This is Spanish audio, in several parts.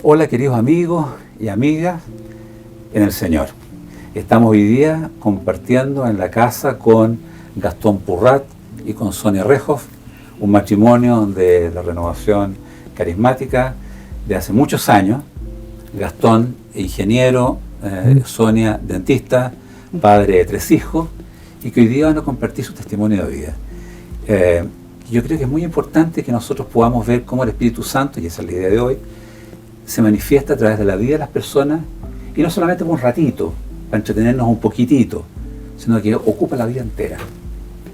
Hola queridos amigos y amigas en el Señor. Estamos hoy día compartiendo en la casa con Gastón Purrat y con Sonia Rejoff, un matrimonio de la Renovación Carismática de hace muchos años. Gastón, ingeniero, Sonia, dentista, padre de 3 hijos, y que hoy día van a compartir su testimonio de vida. Yo creo que es muy importante que nosotros podamos ver cómo el Espíritu Santo, y esa es la idea de hoy, se manifiesta a través de la vida de las personas, y no solamente por un ratito, para entretenernos un poquitito, sino que ocupa la vida entera.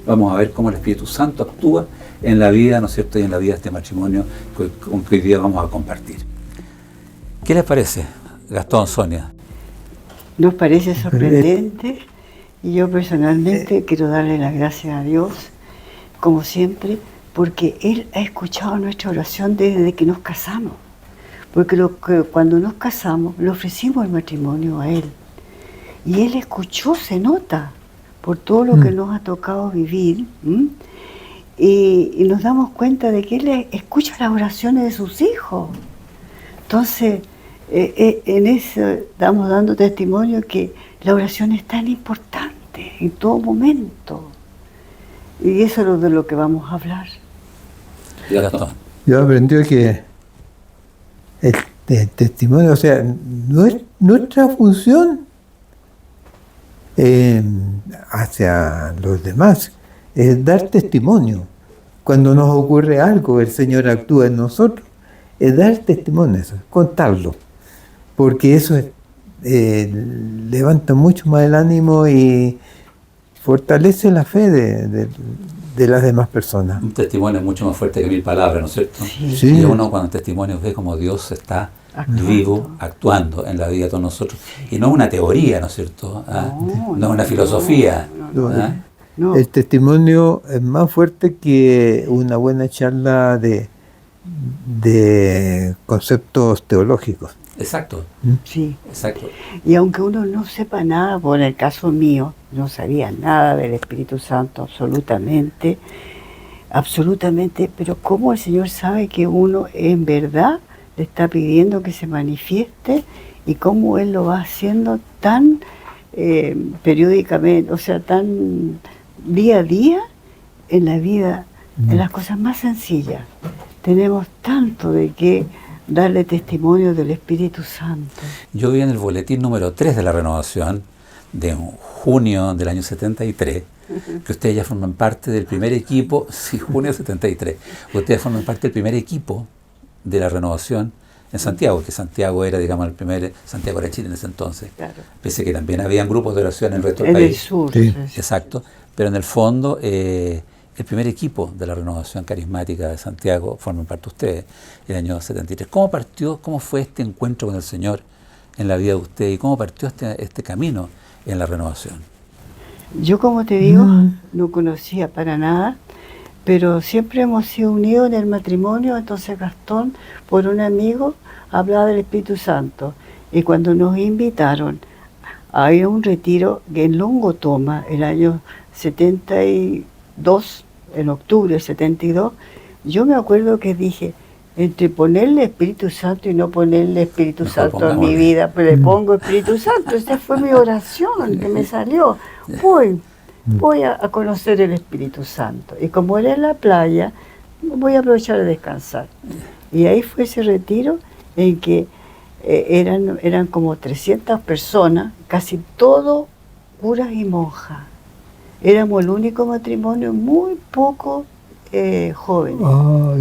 Vamos a ver cómo el Espíritu Santo actúa en la vida, ¿no es cierto?, y en la vida de este matrimonio con que hoy día vamos a compartir. ¿Qué les parece, Gastón, Sonia? Nos parece sorprendente, y yo personalmente quiero darle las gracias a Dios, como siempre, porque Él ha escuchado nuestra oración desde que nos casamos. Porque cuando nos casamos, le ofrecimos el matrimonio a Él. Y Él escuchó, se nota, por todo lo que nos ha tocado vivir. Y nos damos cuenta de que Él escucha las oraciones de sus hijos. Entonces, en eso estamos dando testimonio que la oración es tan importante en todo momento. Y eso es de lo que vamos a hablar. Yo aprendí que el testimonio, o sea, nuestra función hacia los demás es dar testimonio. Cuando nos ocurre algo, el Señor actúa en nosotros, es dar testimonio, eso, contarlo, porque eso levanta mucho más el ánimo y fortalece la fe de las demás personas. Un testimonio es mucho más fuerte que 1000 palabras, ¿no es cierto? Sí. Y uno cuando testimonio ve como Dios está vivo, actuando en la vida de todos nosotros. Y no es una teoría, ¿no es cierto? No es una filosofía. No. El testimonio es más fuerte que una buena charla de conceptos teológicos. Exacto. Sí. Exacto. Y aunque uno no sepa nada, por el caso mío, no sabía nada del Espíritu Santo, absolutamente, pero cómo el Señor sabe que uno en verdad le está pidiendo que se manifieste y cómo Él lo va haciendo tan periódicamente, o sea, tan día a día en la vida, en las cosas más sencillas. Tenemos tanto de qué darle testimonio del Espíritu Santo. Yo vi en el boletín número 3 de la Renovación, de junio del año 73, que ustedes ya forman parte del primer equipo, sí, junio 73, ustedes forman parte del primer equipo de la Renovación en Santiago, que Santiago era, digamos, el primer, Santiago era Chile en ese entonces, Claro. pese que también habían grupos de oración en el resto del En el país. sur. Sí. Exacto, pero en el fondo el primer equipo de la Renovación Carismática de Santiago forman parte ustedes, el año 73. ¿Cómo partió, cómo fue este encuentro con el Señor en la vida de ustedes y cómo partió este camino en la Renovación? Yo, como te digo, no conocía para nada, pero siempre hemos sido unidos en el matrimonio. Entonces Gastón, por un amigo, hablaba del Espíritu Santo. Y cuando nos invitaron a ir a un retiro en Longotoma, el año 72, en octubre del 72, yo me acuerdo que dije, entre ponerle Espíritu Santo y no ponerle Espíritu Mejor Santo a mi pongámosle. vida, pero le pongo Espíritu Santo. Esa fue mi oración que me salió. Voy a conocer el Espíritu Santo. Y como era en la playa, voy a aprovechar de descansar. Y ahí fue ese retiro en que eran como 300 personas, casi todo curas y monjas. Éramos el único matrimonio muy poco jóvenes. ¿Cómo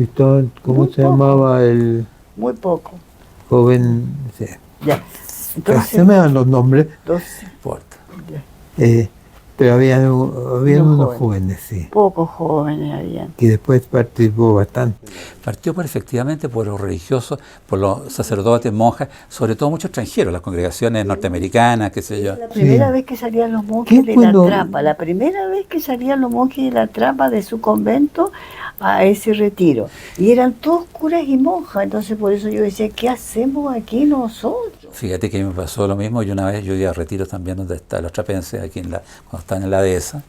Muy se poco. llamaba el Muy poco. joven? Sí. Ya. Casi Entonces, se me dan los nombres, 12, Importa. ya. pero había unos jóvenes. jóvenes, sí, Pocos jóvenes habían. que después participó bastante. Partió efectivamente por los religiosos, por los sacerdotes, monjas, sobre todo muchos extranjeros, las congregaciones norteamericanas, qué sé yo. La primera vez que salían los monjes de la trapa, la primera vez que salían los monjes de la trapa de su convento a ese retiro. Y eran todos curas y monjas, entonces por eso yo decía, ¿qué hacemos aquí nosotros? Fíjate que a mí me pasó lo mismo, y una vez yo iba a retiros también donde está los trapenses, aquí cuando estaban en la dehesa,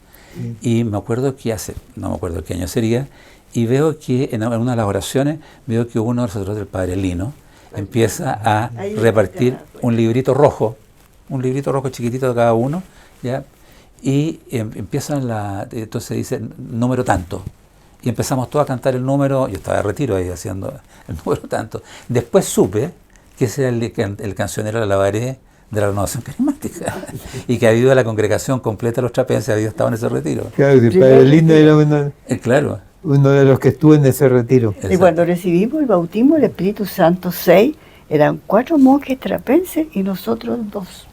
y me acuerdo que no me acuerdo qué año sería, y veo que en una de las oraciones, veo que uno de los sacerdotes, el padre Lino, empieza a repartir un librito rojo chiquitito de cada uno, ¿ya? Y empiezan entonces dice número tanto. Y empezamos todos a cantar el número, yo estaba de retiro ahí haciendo el número tanto. Después supe que ese era el cancionero de la Alabaré de la Renovación Carismática y que había ido a la congregación completa de los trapenses, había estado en ese retiro. Claro, el padre Lindo era Claro. uno de los que estuvo en ese retiro. Y cuando recibimos el bautismo del Espíritu Santo 6, eran 4 monjes trapenses y nosotros 2.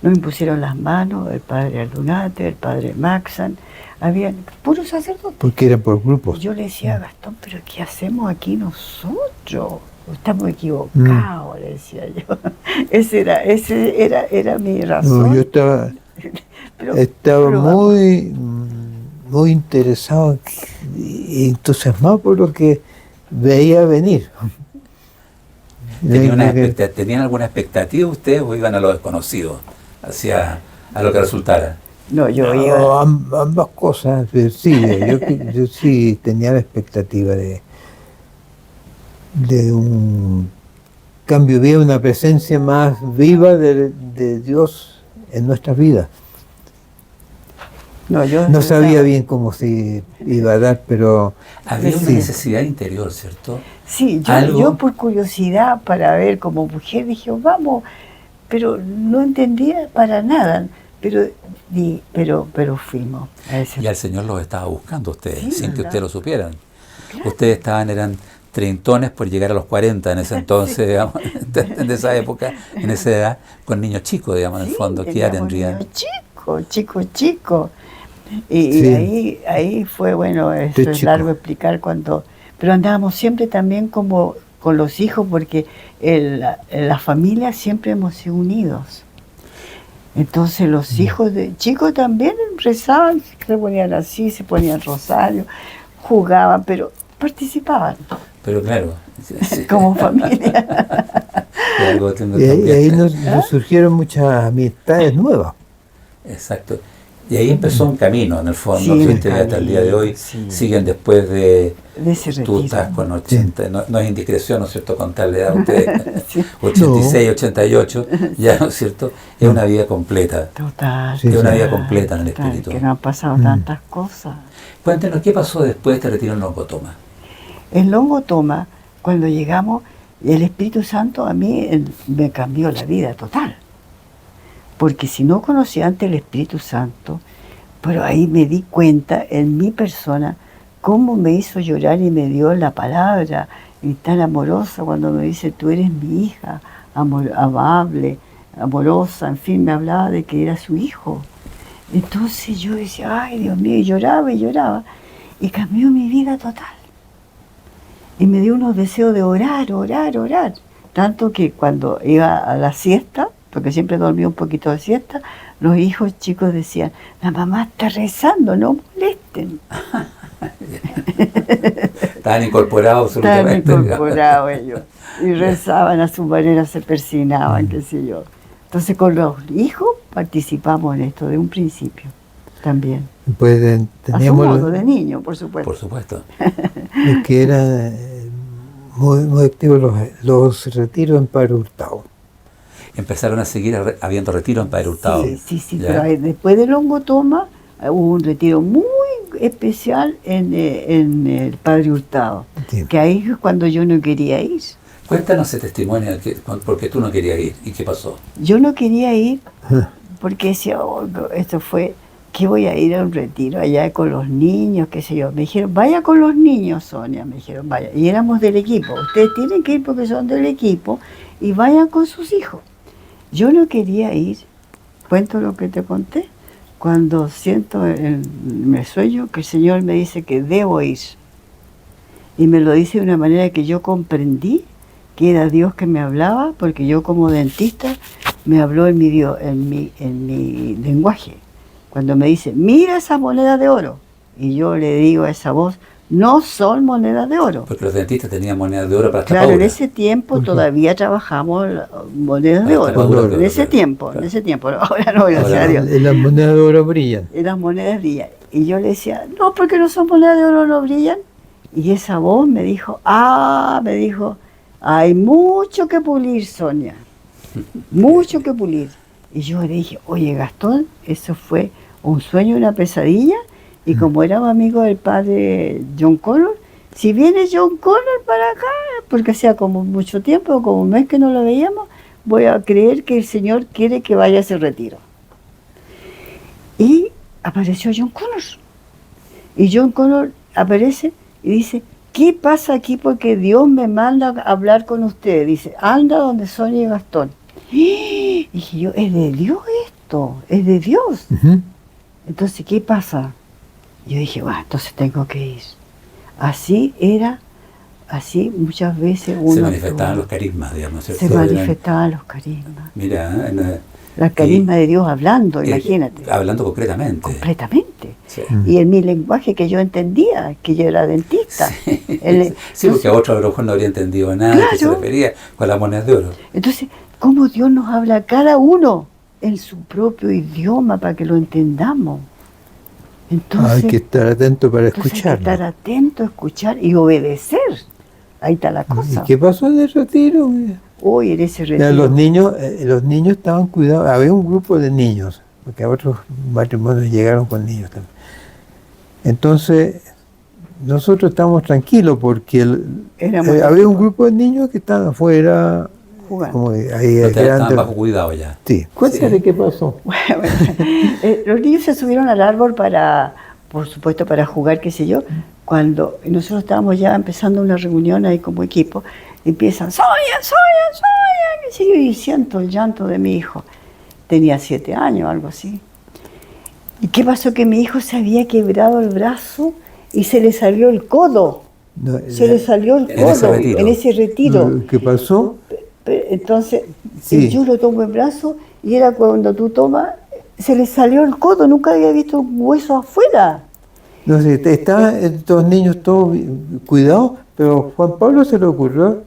Nos impusieron las manos el padre Aldunate, el padre Maxan, habían puros sacerdotes. Porque eran por grupos. Yo le decía a Gastón, pero ¿qué hacemos aquí nosotros? Estamos equivocados, le decía yo. Ese era mi razón. No, yo estaba muy interesado y entusiasmado por lo que veía venir. ¿Tenían alguna expectativa ustedes o iban a lo desconocido, a lo que resultara? No, yo iba... ambas cosas, sí, yo sí tenía la expectativa de un cambio, de una presencia más viva de Dios en nuestras vidas. No sabía bien cómo se iba a dar, pero... Había una necesidad interior, ¿cierto? Sí, yo por curiosidad, para ver como mujer, dije, vamos, pero no entendía para nada, pero fuimos. Y al Señor los estaba buscando ustedes, sí, sin ¿verdad? que ustedes lo supieran. Claro. Ustedes eran treintones por llegar a los 40 en ese entonces, sí. Digamos, de esa época, en esa edad, con niños chicos, digamos, en el fondo, que ya tendrían... Chico. Y sí. ahí fue, bueno, eso es largo explicar pero andábamos siempre también como con los hijos, porque en la familia siempre hemos sido unidos. Entonces los hijos de chicos también rezaban, se ponían así, se ponían rosario, jugaban, pero participaban. Pero claro, sí. Como familia. Y ahí nos surgieron muchas amistades nuevas. Exacto. Y ahí empezó un camino, en el fondo, sí, que ustedes hasta el día de hoy siguen después de ese retiro. Tú estás con 80, sí. no es indiscreción, ¿no es cierto?, contarle a ustedes, sí. 86, 88, ya, ¿no es cierto?, es una vida completa. Total. Es una vida completa en el espíritu. Que nos han pasado tantas cosas. Cuéntenos, ¿qué pasó después de este retiro en Longo Toma? En Longo Toma, cuando llegamos, el Espíritu Santo a mí me cambió la vida total. Porque si no conocía antes el Espíritu Santo, pero ahí me di cuenta en mi persona cómo me hizo llorar y me dio la palabra, y tan amorosa cuando me dice, tú eres mi hija, amable, amorosa, en fin, me hablaba de que era su hijo. Entonces yo decía, ay Dios mío, y lloraba, y cambió mi vida total. Y me dio unos deseos de orar, tanto que cuando iba a la siesta, porque siempre dormía un poquito de siesta, los hijos chicos decían, la mamá está rezando, no molesten. Estaban incorporados absolutamente. Estaban incorporados ellos. Y rezaban a su manera, se persinaban, qué sé yo. Entonces con los hijos participamos en esto de un principio también. Pues teníamos a su modo, de niño, por supuesto. Por supuesto. Los que eran muy activos los retiros en Padre Hurtado. Empezaron a seguir habiendo retiro en Padre Hurtado. Sí, pero después de Longo Toma hubo un retiro muy especial en el Padre Hurtado, sí. Que ahí es cuando yo no quería ir. Cuéntanos ese testimonio, porque tú no querías ir, ¿y qué pasó? Yo no quería ir porque decía, esto fue, que voy a ir a un retiro allá con los niños, qué sé yo. Me dijeron, vaya con los niños, Sonia, me dijeron, vaya. Y éramos del equipo, ustedes tienen que ir porque son del equipo y vayan con sus hijos. Yo no quería ir, cuento lo que te conté, cuando siento me sueño que el Señor me dice que debo ir. Y me lo dice de una manera que yo comprendí que era Dios que me hablaba, porque yo como dentista me habló en mi lenguaje. Cuando me dice, mira esa moneda de oro. Y yo le digo a esa voz, no son monedas de oro. Porque los dentistas tenían monedas de oro para claro, en ese tiempo todavía trabajamos monedas de oro. En ese tiempo, ahora no, gracias a Dios. Las monedas de oro brillan. Las monedas brillan. Y yo le decía, no, porque no son monedas de oro, no brillan. Y esa voz me dijo, hay mucho que pulir, Sonia, mucho que pulir. Y yo le dije, oye, Gastón, eso fue un sueño, una pesadilla, y como éramos amigos del padre John Connor, si viene John Connor para acá, porque hacía como mucho tiempo, como un mes que no lo veíamos, voy a creer que el Señor quiere que vaya a ese retiro. Y apareció John Connor. Y John Connor aparece y dice, ¿qué pasa aquí? Porque Dios me manda a hablar con ustedes. Dice, anda donde Sonia y Gastón. Y dije yo, es de Dios esto, es de Dios. Entonces, ¿qué pasa? Yo dije, bueno, entonces tengo que ir. Así era, así muchas veces uno... Se manifestaban los carismas, digamos. Se manifestaban los carismas. Mira, el carisma de Dios hablando, imagínate. Hablando concretamente. Completamente. Sí. Y en mi lenguaje que yo entendía, que yo era dentista. Sí, porque a otro a lo mejor no habría entendido nada, claro, que se refería con las monedas de oro. Entonces, ¿cómo Dios nos habla a cada uno en su propio idioma para que lo entendamos? Entonces, hay que estar atento para escuchar. Hay que estar atento a escuchar y obedecer. Ahí está la cosa. ¿Y qué pasó en el retiro? Hoy en ese retiro. Los niños estaban cuidados. Había un grupo de niños, porque a otros matrimonios llegaron con niños también. Entonces, nosotros estábamos tranquilos porque había un grupo de niños que estaban afuera jugando. Como ahí estaban bajo cuidado ya. Sí. Cuéntale qué pasó. Bueno, los niños se subieron al árbol por supuesto, para jugar, qué sé yo. Cuando nosotros estábamos ya empezando una reunión ahí como equipo, empiezan, Sonia, qué sé yo, y siento el llanto de mi hijo. Tenía 7 años, algo así. ¿Y qué pasó? Que mi hijo se había quebrado el brazo y se le salió el codo. Le salió el codo en ese retiro. ¿Qué pasó? Entonces, yo lo tomo en brazo y era cuando tú tomas, se le salió el codo, nunca había visto un hueso afuera. No sé, estaban estos niños todos cuidados, pero Juan Pablo se le ocurrió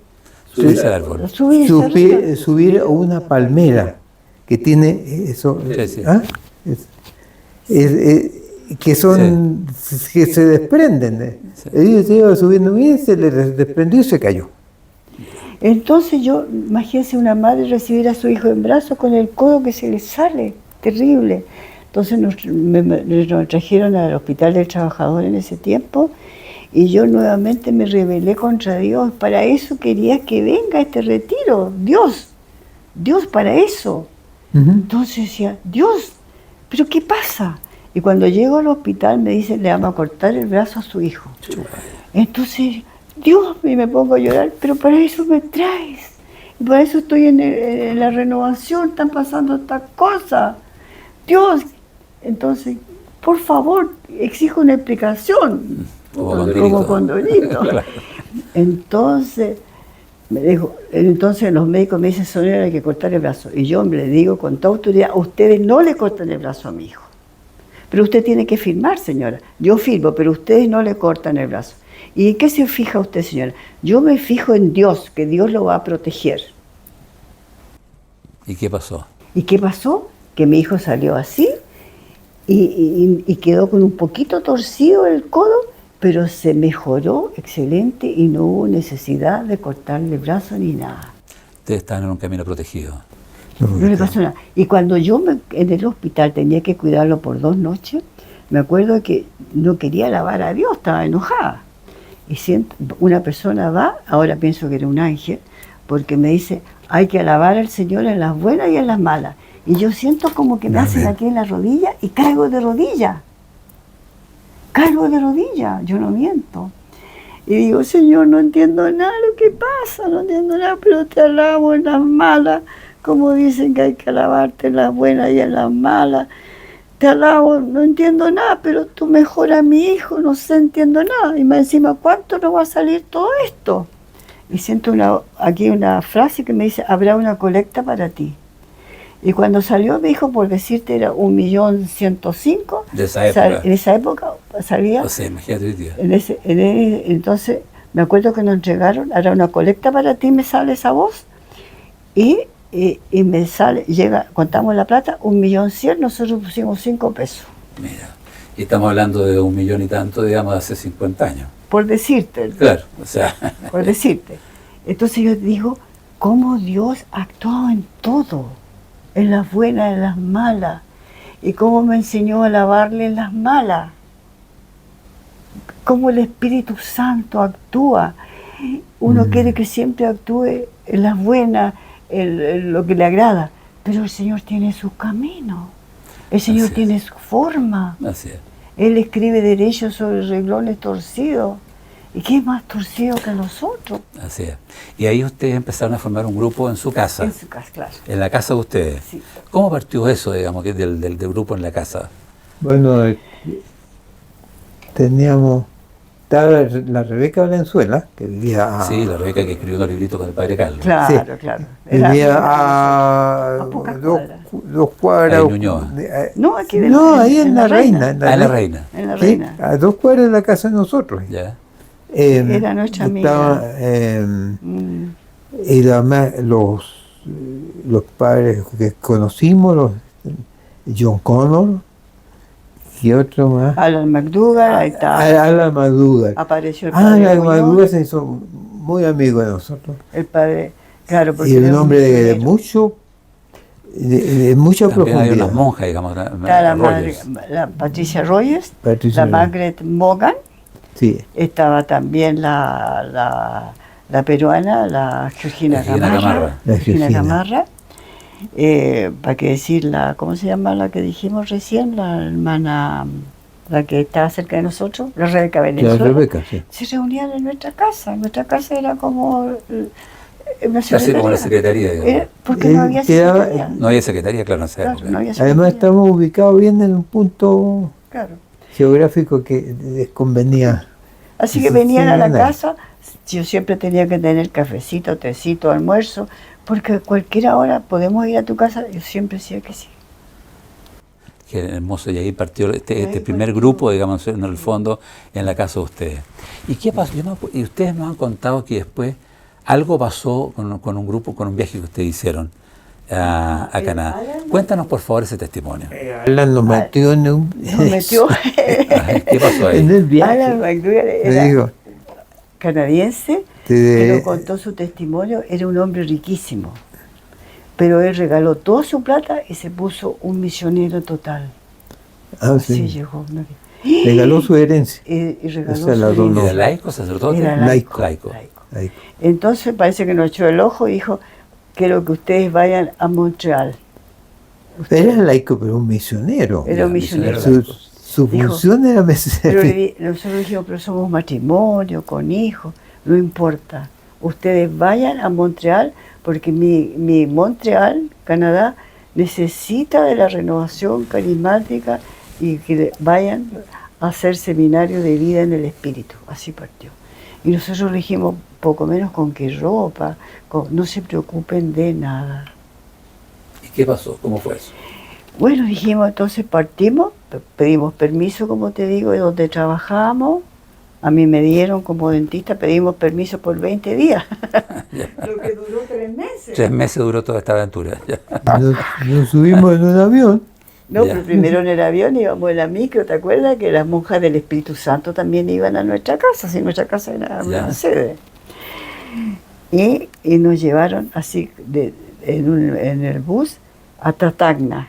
subir a una palmera que tiene eso, que son que se desprenden. Ellos se iban subiendo bien, se le desprendió y se cayó. Entonces imagínense una madre recibir a su hijo en brazos con el codo que se le sale, terrible. Entonces nos trajeron al Hospital del Trabajador en ese tiempo y yo nuevamente me rebelé contra Dios. Para eso quería que venga este retiro, Dios para eso. Entonces decía, Dios, ¿pero qué pasa? Y cuando llego al hospital me dicen, le vamos a cortar el brazo a su hijo. Entonces, Dios, y me pongo a llorar, pero para eso me traes. Y para eso estoy en la renovación, están pasando estas cosas. Dios, entonces, por favor, exijo una explicación. Como Condorito. Entonces, entonces los médicos me dicen, Sonia, hay que cortar el brazo. Y yo le digo con toda autoridad, ustedes no le cortan el brazo a mi hijo. Pero usted tiene que firmar, señora. Yo firmo, pero ustedes no le cortan el brazo. ¿Y en qué se fija usted, señora? Yo me fijo en Dios, que Dios lo va a proteger. ¿Y qué pasó? ¿Y qué pasó? Que mi hijo salió así y quedó con un poquito torcido el codo, pero se mejoró excelente y no hubo necesidad de cortarle el brazo ni nada. Ustedes están en un camino protegido. No le pasó nada. Y cuando yo en el hospital tenía que cuidarlo por 2 noches, me acuerdo que no quería alabar a Dios, estaba enojada. Y siento, una persona va, ahora pienso que era un ángel, porque me dice, hay que alabar al Señor en las buenas y en las malas. Y yo siento como que me hacen aquí en la rodilla y caigo de rodilla. Yo no miento. Y digo, Señor, no entiendo nada lo que pasa, no entiendo nada, pero te alabo en las malas, como dicen que hay que alabarte en las buenas y en las malas. Te alabo, no entiendo nada, pero tú mejora a mi hijo, no sé, entiendo nada. Y me encima, ¿cuánto nos va a salir todo esto? Y siento aquí una frase que me dice, habrá una colecta para ti. Y cuando salió mi hijo, por decirte, era 1.105.000. De esa época. En esa época salía. O sea, imagínate hoy día. Entonces, me acuerdo que nos entregaron, hará una colecta para ti, me sale esa voz. Y me sale, contamos la plata, 1.100.000, nosotros pusimos 5 pesos. Mira, y estamos hablando de 1 millón y tanto, digamos, de hace 50 años. por decirte. Claro, o sea, Por decirte. Entonces yo digo, cómo Dios ha actuado en todo, en las buenas, en las malas, y cómo me enseñó a alabarle en las malas, cómo el Espíritu Santo actúa. Uno quiere que siempre actúe en las buenas, en lo que le agrada, pero el Señor tiene su camino, el Señor Así es. tiene su forma. así es. Él escribe derecho sobre renglones torcidos. ¿Y qué es más torcido que nosotros? Así es. Y ahí ustedes empezaron a formar un grupo en su casa, En su casa, claro. en la casa de ustedes. Sí. ¿Cómo partió eso, digamos, que del grupo en la casa? Bueno, teníamos, estaba la Rebeca Valenzuela, que vivía Sí, la Rebeca que escribió unos libritos con el padre Carlos. Claro, Sí. claro. vivía a a pocas dos, cuadras. dos cuadras. Ahí en Ñuñoa. No, aquí No, ahí en La Reina. Ah, en la Reina. En la Sí, Reina. a 2 cuadras de la casa de nosotros. Ya. Era nuestra estaba, Mm. y además los padres que conocimos, John Connor y otro más, Alan McDougall, ahí está. Alan McDougall. Apareció el padre Alan Muñoz, McDougall se hizo muy amigo de nosotros. el padre, claro, porque Y era un hombre de misionero. mucho, de mucha También hay profundidad. unas monjas, digamos, Está la, Rogers. la Patricia Rogers, Patricia la Rogers. Margaret Morgan, Sí, estaba también la peruana, la Georgina Georgina Gamarra. Gamarra. La Georgina Georgina. Gamarra. ¿Para qué decir la, cómo se llama la que dijimos recién? La hermana, la que estaba cerca de nosotros, la Rebeca la Valenzuela. Rebeca, sí. Se reunían en nuestra casa. Nuestra casa era como una Casi como la secretaría, digamos. porque no había Quedaba- secretaría. No había secretaría, claro, en esa Claro, época. no había Además secretaría. estamos ubicados bien en un punto Claro. geográfico que les convenía. Así Sí, que sí, venían sí, a la nada. casa, yo siempre tenía que tener cafecito, tecito, almuerzo, porque a cualquier hora podemos ir a tu casa, yo siempre decía que sí. Qué hermoso, y ahí partió este Ahí primer partió. grupo, digamos, en el fondo, en la casa de ustedes. ¿Y qué pasó? Y ustedes nos han contado que después algo pasó con un grupo, con un viaje que ustedes hicieron a Canadá. Cuéntanos, por favor, ese testimonio. Alan nos metió en un... Nos metió. ¿Qué pasó en ahí? el viaje. Alan McDougall Le era digo, canadiense, te- que nos contó su testimonio, era un hombre riquísimo, pero él regaló toda su plata y se puso un misionero total. Así sí, llegó. ¿no? regaló su herencia. Y regaló Esa la su donó. ¿Era herencia. laico, sacerdote? Era Laico. Laico. Ahí. Entonces parece que nos echó el ojo y dijo, quiero que ustedes vayan a Montreal. Era laico, pero un misionero. Era un misionero. Su, su Dijo, función era Pero meser. nosotros dijimos, pero somos matrimonio, con hijos, no importa. Ustedes vayan a Montreal porque mi Montreal, Canadá, necesita de la renovación carismática y que vayan a hacer seminario de vida en el espíritu. Así partió. Y nosotros le dijimos, poco menos con qué ropa, no se preocupen de nada. ¿Y qué pasó? ¿Cómo fue eso? Bueno, dijimos, entonces partimos, pedimos permiso, como te digo, de donde trabajábamos. A mí me dieron como dentista, pedimos permiso por 20 días. Lo que duró 3 meses. 3 meses duró toda esta aventura. Ya. Nos subimos en un avión. No, Ya. pero primero en el avión íbamos en la micro, ¿te acuerdas? Que las monjas del Espíritu Santo también iban a nuestra casa, si nuestra casa era Ya. una sede. Y nos llevaron así en el bus hasta Tacna.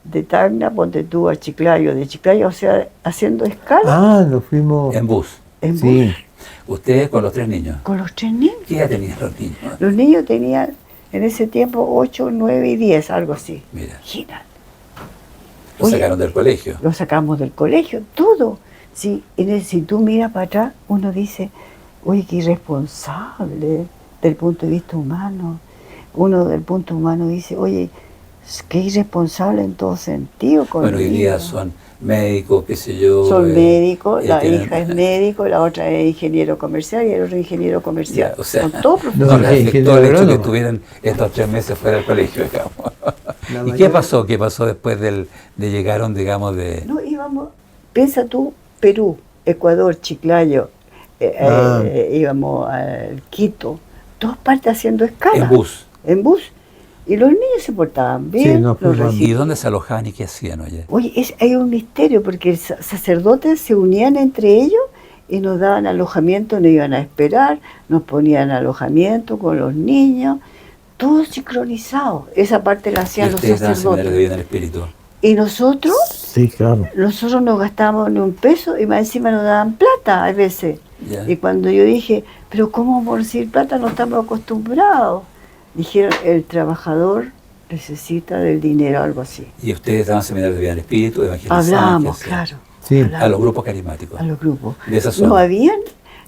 De Tacna, ponte tú a Chiclayo, de Chiclayo, o sea, haciendo escala Ah, nos fuimos. En bus. en bus, Sí, Ustedes con los 3 niños. con los 3 niños. ¿Qué edad tenían los niños? Los niños tenían en ese tiempo 8, 9 y 10, algo así. Mira, Imagínate. los Oye, sacaron del colegio. Lo sacamos del colegio, todo. Si tú miras para atrás, uno dice, oye, qué irresponsable del punto de vista humano. Uno del punto humano dice, oye, qué irresponsable en todo sentido. Con Bueno, hoy el día hijo. son médicos, qué sé yo. Son médicos, la tienen- hija es médico, la otra es ingeniero comercial y el otro ingeniero comercial. Ya, o sea, son todos No, profesionales. les sí, afectó el hecho que agrónomo. estuvieran estos 3 meses fuera del colegio, digamos. ¿Y mayoría- qué pasó? ¿Qué pasó después de llegaron, digamos, de... No, íbamos, piensa tú, Perú, Ecuador, Chiclayo, íbamos a Quito, todas partes haciendo escala. en bus? En bus. Y los niños se portaban bien. Sí, nos los fuimos. ¿Y dónde se alojaban y qué hacían, oye? Oye, hay un misterio, porque sacerdotes se unían entre ellos y nos daban alojamiento, nos iban a esperar, nos ponían alojamiento con los niños, todo sincronizado. Esa parte la hacían los Ustedes dan seminarios de sacerdotes. vida en el espíritu. Y nosotros Sí, claro. no gastábamos ni un peso y más encima nos daban plata a veces. Ya. Y cuando yo dije, pero ¿cómo por recibir plata? No estamos acostumbrados. Dijeron, el trabajador necesita del dinero, algo así. Y ustedes daban seminarios de vida en el espíritu, evangelizaban. Hablábamos, ¿qué hacían? claro. Sí. hablábamos A los grupos carismáticos. a los grupos. De esa zona. No, había,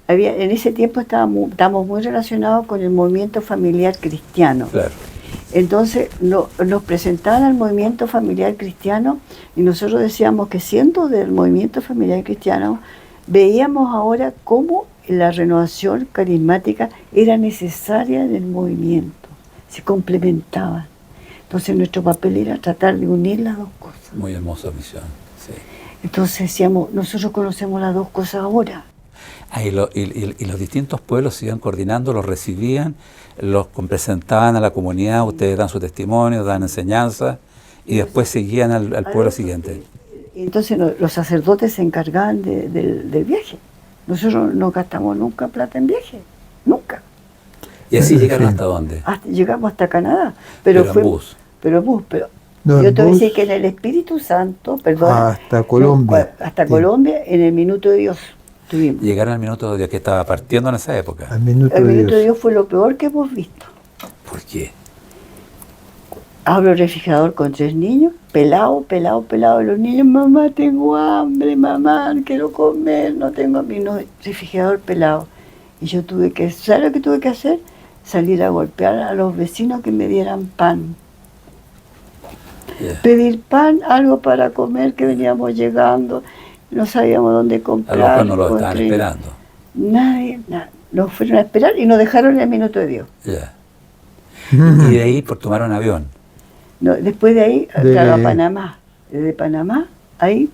en ese tiempo estábamos muy relacionados con el movimiento familiar cristiano. Claro. Entonces nos presentaban al movimiento familiar cristiano y nosotros decíamos que siendo del movimiento familiar cristiano, veíamos ahora cómo la renovación carismática era necesaria en el movimiento, se complementaban. Entonces nuestro papel era tratar de unir las dos cosas. Muy hermosa misión. Sí. Entonces decíamos, nosotros conocemos las dos cosas ahora. Ah, y los distintos pueblos se iban coordinando, los recibían, los presentaban a la comunidad, ustedes dan su testimonio, dan enseñanza y después seguían al pueblo siguiente. Y entonces los sacerdotes se encargaban del viaje. Nosotros no gastamos nunca plata en viaje, nunca. ¿Y así llegaron hasta dónde? Llegamos hasta Canadá. Pero en bus. Pero bus, pero No, yo en te voy a bus. decir que en el Espíritu Santo, perdón. Hasta Colombia. Hasta Sí. Colombia, en el Minuto de Dios tuvimos. Llegaron al minuto de Dios que estaba partiendo en esa época. Al minuto El de Minuto de Dios. Dios fue lo peor que hemos visto. ¿Por qué? Abro el refrigerador con 3 niños, pelado. Los niños, mamá, tengo hambre, mamá, quiero comer, no tengo refrigerador pelado. Y yo ¿sabes lo que tuve que hacer? Salir a golpear a los vecinos que me dieran pan. Yeah. Pedir pan, algo para comer, que veníamos llegando, no sabíamos dónde A comprar. lo mejor no lo estaban encontré- esperando. Nadie, nos fueron a esperar y nos dejaron en el Minuto de Dios. Ya. Y de ahí tomaron avión. No, después de ahí, claro, a Panamá. Desde Panamá, ahí,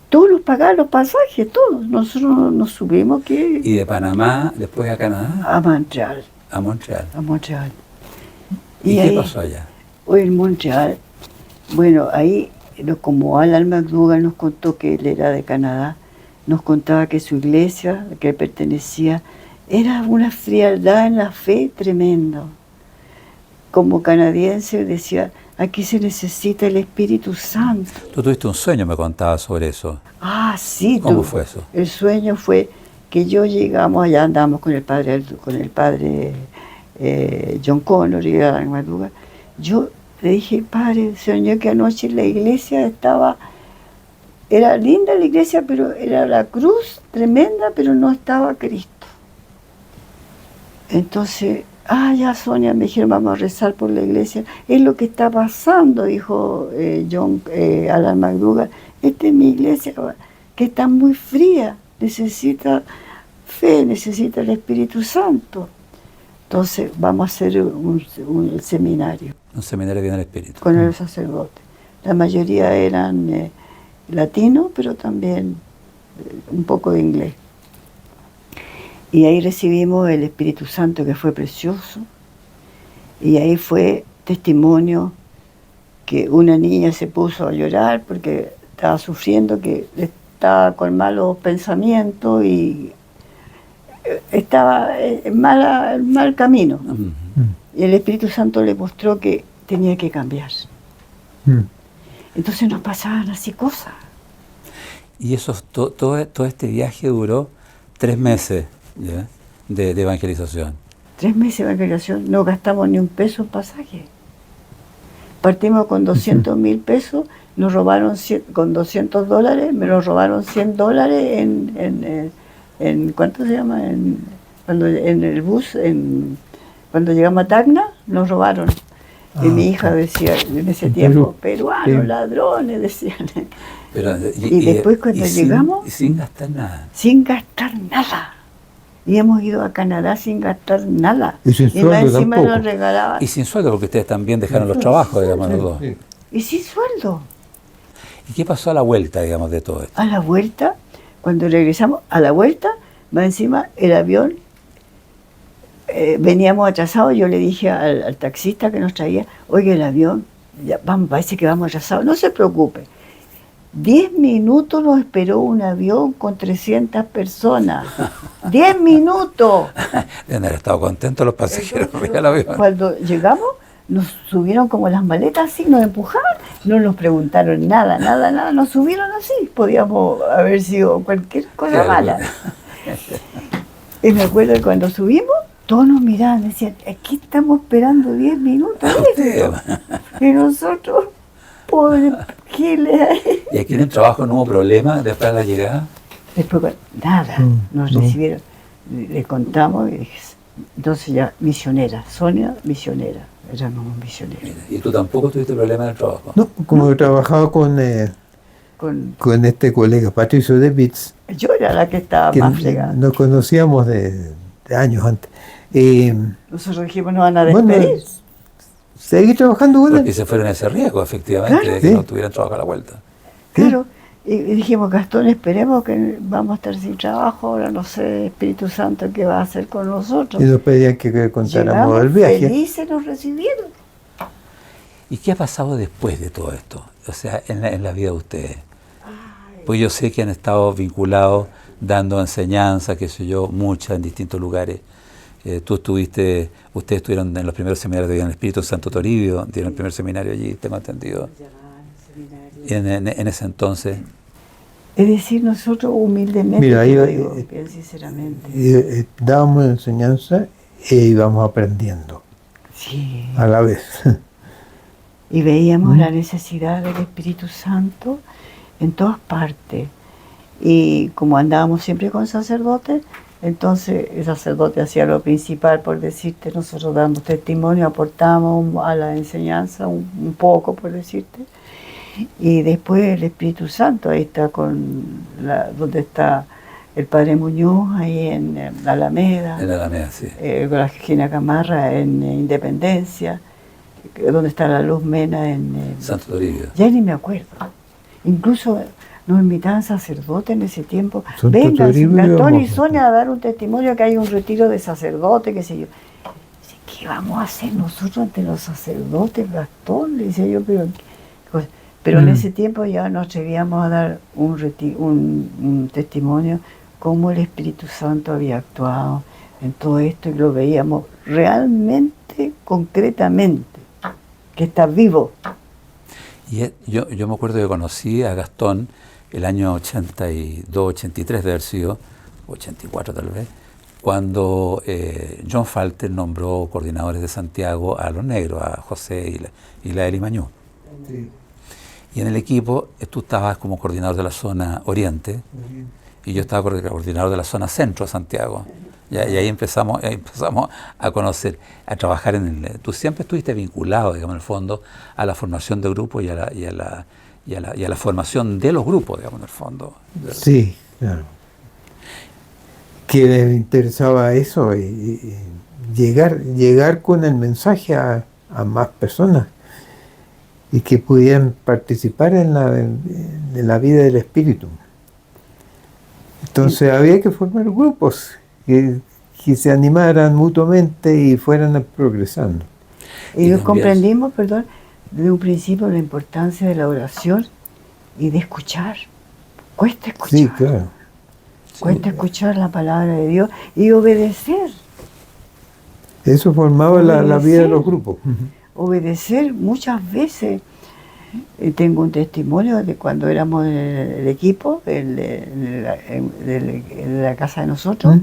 todos nos pagaban los pasajes, todos. Nosotros nos subimos que Y de Panamá, después a Canadá, a Montreal. a Montreal. Y ¿Y qué ahí, pasó allá? hoy en Montreal, bueno, ahí, como Alan McDougall nos contó que él era de Canadá, nos contaba que su iglesia, a que él pertenecía, era una frialdad en la fe tremendo. Como canadiense decía, aquí se necesita el Espíritu Santo. Tú tuviste un sueño, me contabas sobre eso. Ah, sí. ¿Cómo fue eso? El sueño fue que llegamos, allá andamos con el padre John Connor y Alan McDougall. Yo le dije, padre, soñé que anoche la iglesia era linda la iglesia, pero era la cruz tremenda, pero no estaba Cristo. Entonces, ya Sonia, me dijeron, vamos a rezar por la iglesia. Es lo que está pasando, dijo Alan McDougall. Esta es mi iglesia, que está muy fría, necesita fe, necesita el Espíritu Santo. Entonces, vamos a hacer un seminario Un seminario de vida en el espíritu. con los sacerdotes. La mayoría eran latinos, pero también un poco de inglés. Y ahí recibimos el Espíritu Santo, que fue precioso. Y ahí fue testimonio que una niña se puso a llorar porque estaba sufriendo, que estaba con malos pensamientos y estaba en mal camino. Y el Espíritu Santo le mostró que tenía que cambiar. Entonces nos pasaban así cosas. Y eso, todo este viaje duró 3 meses, ¿ya? De evangelización. 3 meses de evangelización, no gastamos ni un peso en pasaje. Partimos con 200.000 pesos, nos robaron con $200, me los robaron $100 en ¿cuánto se llama? En el bus, cuando llegamos a Tacna, nos robaron. Y mi hija decía en ese tiempo, peruanos, Sí. ladrones, decían. Pero, Y después cuando llegamos, sin gastar nada. sin gastar nada. Y hemos ido a Canadá sin gastar nada. Y sin más sueldo encima tampoco. nos regalaban. Y sin sueldo, porque ustedes también dejaron los trabajos, digamos, los dos. Sí. Y sin sueldo. ¿Y qué pasó a la vuelta, digamos, de todo esto? A la vuelta, cuando regresamos, a la vuelta, más encima el avión, veníamos atrasados. Yo le dije al taxista que nos traía, oye, el avión, parece que vamos atrasados, no se preocupe. 10 minutos nos esperó un avión con 300 personas. 10 minutos. Deben haber estado contentos los pasajeros. Cuando llegamos, nos subieron como las maletas así, nos empujaron, no nos preguntaron nada, nos subieron así. Podíamos haber sido cualquier cosa mala. Y me acuerdo que cuando subimos, todos nos miraban, decían, aquí estamos esperando 10 minutos. Y nosotros, pobres giles. ¿Y aquí en el trabajo no hubo problema después de la llegada? Después, nada, nos recibieron. Le contamos y dije, entonces ya, misionera, Sonia, misionera. Éramos misioneros. ¿Y tú tampoco tuviste problema en el trabajo? No, como he trabajado con este colega, Patricio de Bitz. Yo era la que estaba más fregada. Nos conocíamos de años antes. Nosotros dijimos, nos van a despedir. Bueno, seguí trabajando con él. Porque se fueron a ese riesgo, efectivamente, claro, de que no tuvieran trabajo a la vuelta. Claro. Y dijimos, Gastón, esperemos que vamos a estar sin trabajo, ahora no sé, Espíritu Santo, qué va a hacer con nosotros. Y nos pedían que contáramos el viaje. Felices nos recibieron. ¿Y qué ha pasado después de todo esto? O sea, en la vida de ustedes. Pues yo sé que han estado vinculados, dando enseñanza, qué sé yo, muchas en distintos lugares. Ustedes estuvieron en los primeros seminarios de Espíritu Santo Toribio, dieron el primer seminario allí, tengo entendido. En ese entonces. Es decir, nosotros humildemente, mira, digo, bien sinceramente. Dábamos enseñanza e íbamos aprendiendo. Sí. A la vez. Y veíamos la necesidad del Espíritu Santo en todas partes. Y como andábamos siempre con sacerdotes, entonces el sacerdote hacía lo principal, por decirte, nosotros damos testimonio, aportamos a la enseñanza un poco, por decirte. Y después el Espíritu Santo, ahí está donde está el Padre Muñoz, ahí en la Alameda. En la Alameda, sí. Con la Gina Camarra en Independencia, donde está la Luz Mena en Santo Toribio. Ya ni me acuerdo. Incluso nos invitaban sacerdotes en ese tiempo. Venga, Gastón y Sonia a dar un testimonio que hay un retiro de sacerdotes, qué sé yo. Dice, ¿qué vamos a hacer nosotros ante los sacerdotes, Gastón? Le decía yo, pero en ese tiempo ya nos atrevíamos a dar un testimonio cómo el Espíritu Santo había actuado en todo esto y lo veíamos realmente, concretamente, que está vivo. Y yo me acuerdo que conocí a Gastón el año 82, 83 de haber sido, 84 tal vez, cuando John Falter nombró coordinadores de Santiago a los negros, a José y la Eli Mañú. Sí. Y en el equipo tú estabas como coordinador de la zona oriente y yo estaba coordinador de la zona centro de Santiago. Y ahí empezamos a conocer, a trabajar tú siempre estuviste vinculado, digamos, en el fondo, a la formación de grupos y a la formación de los grupos, digamos, en el fondo. Sí, claro. Que les interesaba eso y llegar con el mensaje a más personas y que pudieran participar en la vida del espíritu. Entonces había que formar grupos que se animaran mutuamente y fueran progresando. Y comprendimos, desde un principio la importancia de la oración y de escuchar. Cuesta escuchar. Sí, claro. Cuesta escuchar la palabra de Dios y obedecer. Eso formaba la vida de los grupos. Obedecer muchas veces. Tengo un testimonio de cuando éramos en el equipo, en la casa de nosotros,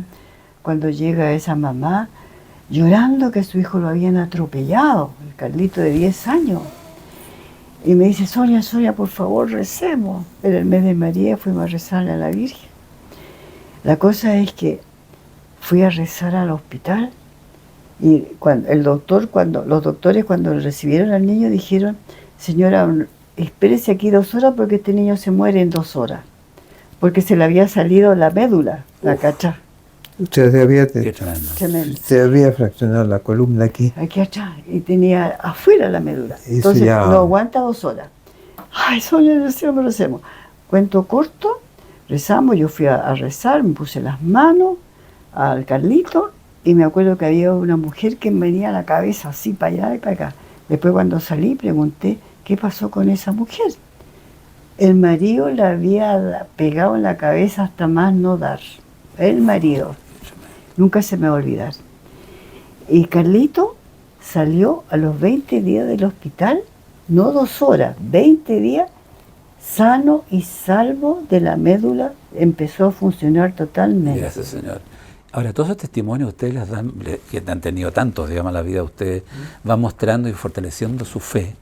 cuando llega esa mamá llorando que su hijo lo habían atropellado, el Carlito de 10 años. Y me dice, Sonia, por favor, recemos. Era el mes de María, fuimos a rezarle a la Virgen. La cosa es que fui a rezar al hospital y los doctores cuando recibieron al niño dijeron, señora, espérese aquí 2 horas porque este niño se muere en 2 horas. Porque se le había salido la médula, la cacha. Se había fraccionado la columna aquí. Aquí atrás. Y tenía afuera la médula. Entonces no aguanta 2 horas. Ay, Sonia, recemos. Cuento corto, rezamos. Yo fui a rezar, me puse las manos al Carlito y me acuerdo que había una mujer que me venía la cabeza así para allá y para acá. Después cuando salí pregunté, ¿qué pasó con esa mujer? El marido le había pegado en la cabeza hasta más no dar. El marido. Nunca se me va a olvidar. Y Carlito salió a los 20 días del hospital, no 2 horas, 20 días, sano y salvo de la médula, empezó a funcionar totalmente. Gracias, Señor. Ahora, todos esos testimonios ustedes les dan, que han tenido tantos, digamos, en la vida de ustedes, van mostrando y fortaleciendo su fe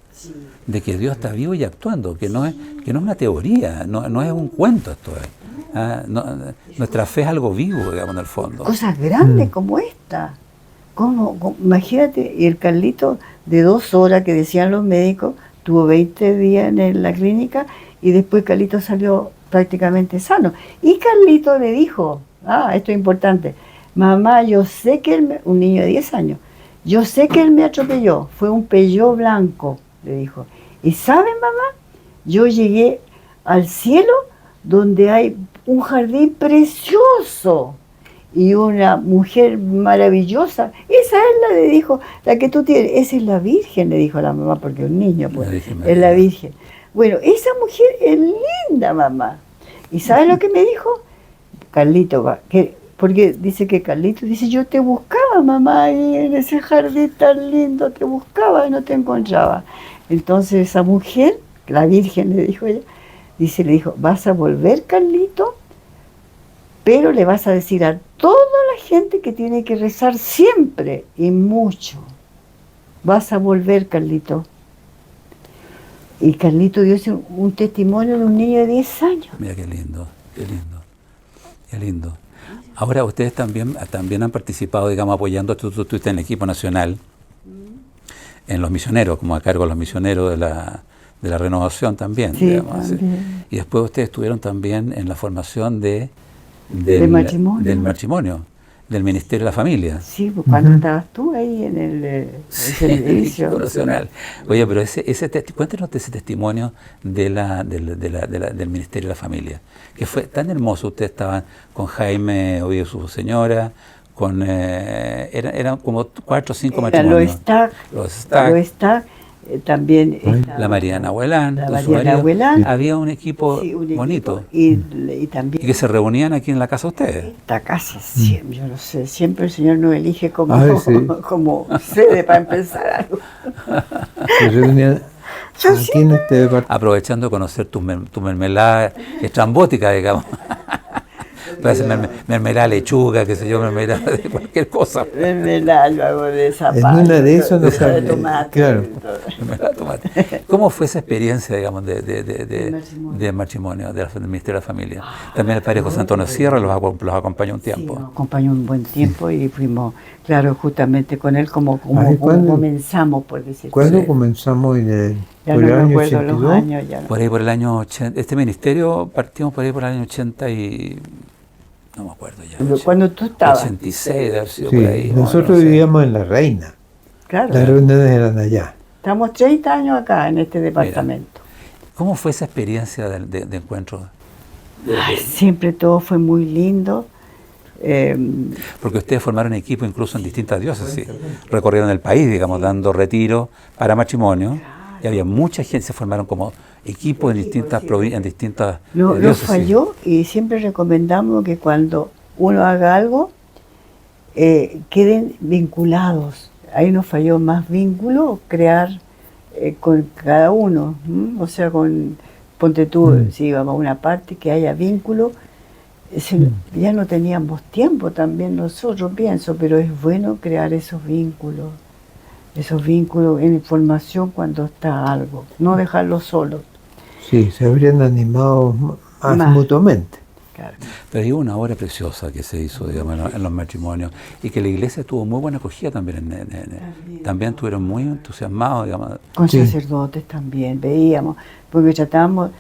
de que Dios está vivo y actuando, que no es una teoría, no es un cuento esto. Nuestra fe es algo vivo, digamos, en el fondo. Cosas grandes como esta. Imagínate, y el Carlito de 2 horas que decían los médicos, tuvo 20 días en la clínica y después Carlito salió prácticamente sano. Y Carlito le dijo, esto es importante, mamá, yo sé que él, un niño de 10 años, yo sé que él me atropelló, fue un Peugeot blanco, le dijo. Y ¿saben, mamá? Yo llegué al cielo donde hay un jardín precioso y una mujer maravillosa. Esa es le dijo, la que tú tienes, esa es la Virgen, le dijo a la mamá, porque es un niño, pues, es la Virgen. Bueno, esa mujer es linda, mamá. ¿Y sabes lo que me dijo? Carlito, porque dice que Carlito dice, yo te buscaba, mamá, ahí en ese jardín tan lindo, te buscaba y no te encontraba. Entonces esa mujer, la Virgen le dijo ella, le dijo, vas a volver, Carlito, pero le vas a decir a toda la gente que tiene que rezar siempre y mucho. Vas a volver, Carlito. Y Carlito dio un testimonio de un niño de 10 años. Mira qué lindo, qué lindo, qué lindo. Ahora ustedes también han participado, digamos, apoyando, tú estuviste en el equipo nacional, en los misioneros, como a cargo de los misioneros de la renovación también, sí, digamos, también. Y después ustedes estuvieron también en la formación del matrimonio, del Ministerio de la Familia. Sí, pues cuando estabas tú ahí en el servicio nacional. Oye, pero cuéntanos de ese testimonio del Ministerio de la Familia, que fue tan hermoso. Ustedes estaban con Jaime Oviedo, su señora, eran como 4 o 5 matrimonios. Los Stack, también la Mariana Abuelán, había un equipo bonito y también y que se reunían aquí en la casa de ustedes. Esta casa siempre, yo no sé, siempre el Señor nos elige como sede para empezar algo. Se reunían aquí en este departamento. Aprovechando de conocer tu mermelada estrambótica, digamos. Puede ser mermelada lechuga, qué sé yo, mermelada de cualquier cosa. Mermelada yo hago de zapallo. En una de esas no de tomate. Claro. Mermelada de tomate. ¿Cómo fue esa experiencia, digamos, de matrimonio, del Ministerio de la Familia? También el padre José Antonio Sierra los acompañó un tiempo. Sí, nos acompañó un buen tiempo y fuimos, claro, justamente con él como comenzamos, por decirlo. ¿Cuándo comenzamos en el ya no me acuerdo 82? Los años. Ya no. Por ahí por el año 80, este ministerio partimos por ahí por el año 80 y... No me acuerdo ya. Cuando tú estabas. 86 de haber sido sí, por ahí. Nosotros vivíamos en La Reina. Claro. Las reuniones eran allá. Estamos 30 años acá en este departamento. Mira, ¿cómo fue esa experiencia de encuentro? Siempre todo fue muy lindo. Porque ustedes formaron equipo incluso en distintas diócesis. Recorrieron el país, digamos, dando retiro para matrimonio. Y había mucha gente, se formaron como equipos en distintas diócesis. Nos falló y siempre recomendamos que cuando uno haga algo, queden vinculados. Ahí nos falló más vínculo, crear con cada uno. O sea, ponte tú, si vamos a una parte, que haya vínculo. Ya no teníamos tiempo también nosotros, pienso, pero es bueno crear esos vínculos en información cuando está algo, no dejarlo solo. Sí, se habrían animado más mutuamente. Claro. Pero hay una obra preciosa que se hizo, digamos, en los matrimonios y que la iglesia tuvo muy buena acogida también. También estuvieron muy entusiasmados, digamos. Con sacerdotes también, veíamos, porque tratábamos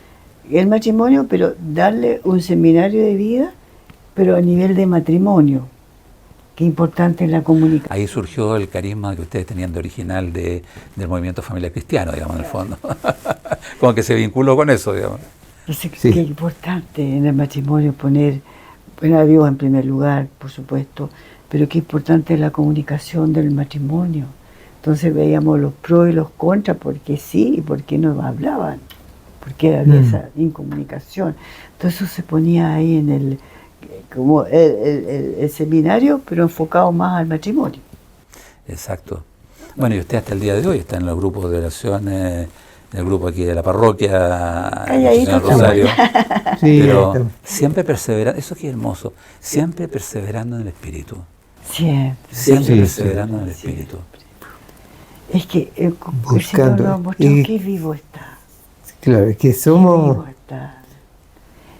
el matrimonio, pero darle un seminario de vida, pero a nivel de matrimonio. Qué importante es la comunicación. Ahí surgió el carisma que ustedes tenían de original del movimiento Familia Cristiano, digamos, en el fondo. Como que se vinculó con eso, digamos. Qué importante en el matrimonio poner a Dios en primer lugar, por supuesto, pero qué importante es la comunicación del matrimonio. Entonces veíamos los pros y los contras, porque sí y porque no hablaban. porque había esa incomunicación. Entonces eso se ponía ahí en como el seminario, pero enfocado más al matrimonio. Exacto. Bueno, y usted hasta el día de hoy está en los grupos de oraciones, en el grupo aquí de la parroquia, en el Rosario, Sí, pero siempre perseverando, eso que es hermoso, siempre perseverando en el Espíritu. Siempre perseverando en el Espíritu. Es que el buscando, Señor nos mostró que vivo está. Claro, es que somos...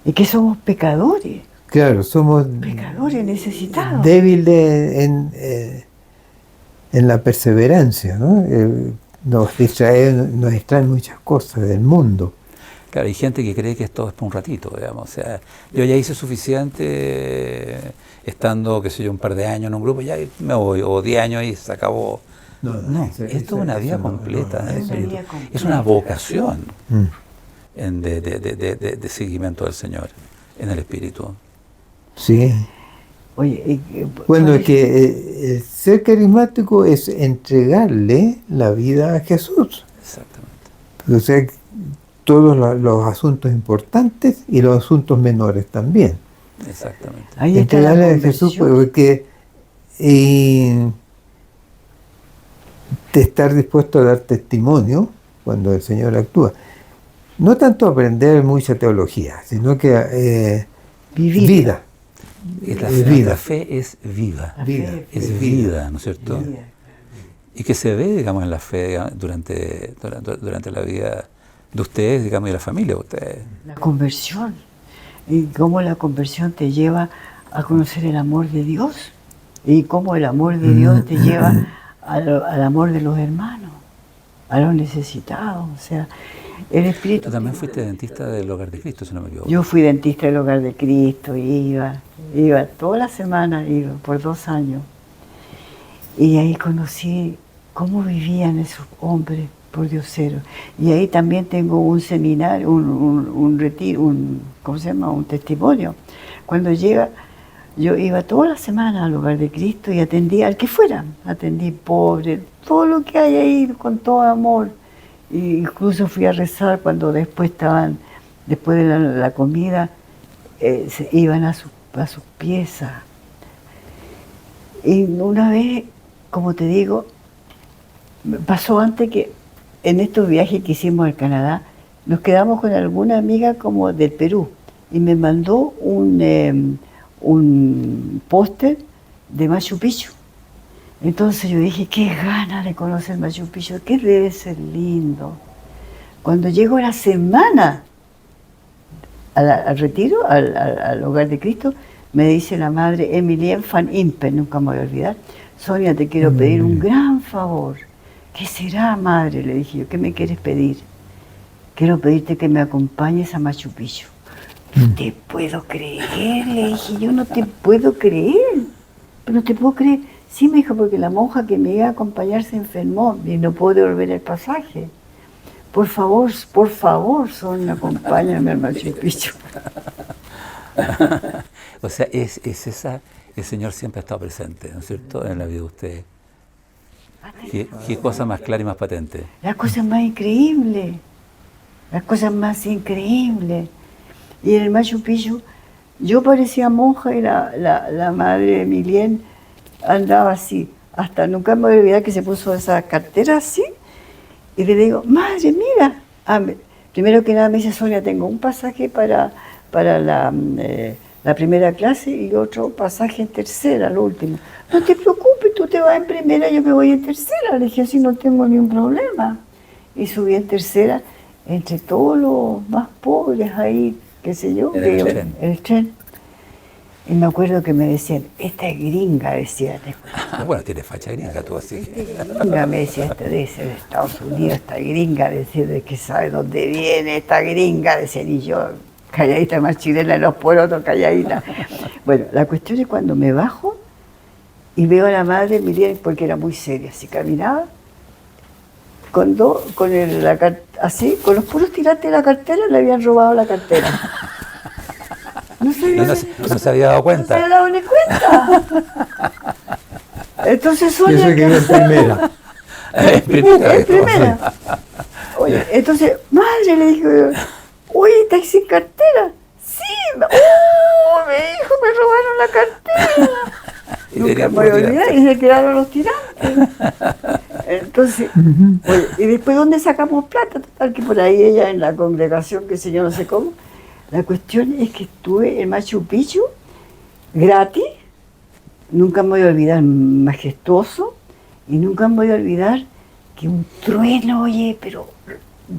Y que somos pecadores. Claro, somos pecadores necesitados. Débiles en la perseverancia, ¿no? Nos distraen muchas cosas del mundo. Claro, hay gente que cree que esto es por un ratito, digamos. O sea, yo ya hice suficiente estando, qué sé yo, un par de años en un grupo, ya me voy, o 10 años y se acabó. No, esto es una vida completa. Es una vocación de seguimiento del Señor en el Espíritu. Sí. Oye, bueno, es que el ser carismático es entregarle la vida a Jesús. Exactamente. O sea, todos los asuntos importantes y los asuntos menores también. Exactamente. Ahí entregarle a Jesús, porque de estar dispuesto a dar testimonio cuando el Señor actúa. No tanto aprender mucha teología, sino que vivir. Vida. La fe es viva. Es vida, ¿no es cierto? Vida. Y que se ve, digamos, en la fe durante la vida de ustedes, digamos, y la familia de ustedes. La conversión. Y cómo la conversión te lleva a conocer el amor de Dios. Y cómo el amor de Dios te lleva al amor de los hermanos, a los necesitados. O sea, el Espíritu... Tú también fuiste dentista del Hogar de Cristo, si no me equivoco. Yo fui dentista del Hogar de Cristo, iba toda la semana, iba por 2 años. Y ahí conocí cómo vivían esos hombres por dioseros. Y ahí también tengo un seminario, un retiro, ¿cómo se llama? Un testimonio. Cuando yo iba toda la semana al Hogar de Cristo y atendía al que fuera. Atendí pobre, todo lo que hay ahí con todo amor. Y incluso fui a rezar cuando después de la comida, se iban a sus piezas. Y una vez, como te digo, pasó antes que en estos viajes que hicimos al Canadá, nos quedamos con alguna amiga como del Perú y me mandó un póster de Machu Picchu. Entonces yo dije, qué ganas de conocer Machu Picchu, que debe ser lindo. Cuando llego la semana al retiro, al Hogar de Cristo, me dice la madre Emilien van Impen, nunca me voy a olvidar: Sonia, te quiero pedir un gran favor. ¿Qué será, madre? Le dije yo, ¿qué me quieres pedir? Quiero pedirte que me acompañes a Machu Picchu. No te puedo creer, le dije yo, no te puedo creer. Pero no te puedo creer. Sí, me dijo, porque la monja que me iba a acompañar se enfermó y no puedo devolver el pasaje. Por favor, Sonia, acompáñame al Machu Picchu. O sea, el Señor siempre ha estado presente, ¿no es cierto?, en la vida de ustedes. ¿Qué cosa más clara y más patente? Las cosas más increíbles. Y en el Machu Picchu, yo parecía monja y la madre Emilien andaba así. Hasta nunca me voy a olvidar que se puso esa cartera así. Y le digo, madre, mira. Primero que nada me dice, Sonia, tengo un pasaje para la primera clase y otro pasaje en tercera, lo último. No te preocupes, tú te vas en primera, yo me voy en tercera. Le dije, así no tengo ningún problema. Y subí en tercera, entre todos los más pobres ahí, qué sé yo, en el tren. Y me acuerdo que me decían, esta es gringa, decían. Bueno, tiene facha gringa tú, así que... Gringa, me decía, esta debe ser de Estados Unidos, esta gringa, decía, de que sabe dónde viene esta gringa, decían, y yo, calladita, más chilena en los porotos, calladita. Bueno, la cuestión es cuando me bajo y veo a la madre Miriam, porque era muy seria, así caminaba, así, con los puros tirantes de la cartera, le habían robado la cartera. No se había dado cuenta. No se había dado ni cuenta. Entonces Sonia... Eso que era en primera. En primera. Oye, entonces, madre, le digo yo, oye, ¿estás sin cartera? Sí, ¡oh, mi hijo, me robaron la cartera! Nunca me voy a olvidar, y se quedaron los tirantes. Entonces, oye, y después, ¿dónde sacamos plata? Total, que por ahí ella en la congregación, que sé yo, no sé cómo. La cuestión es que estuve en Machu Picchu, gratis, nunca me voy a olvidar, majestuoso, y nunca me voy a olvidar que un trueno, oye, pero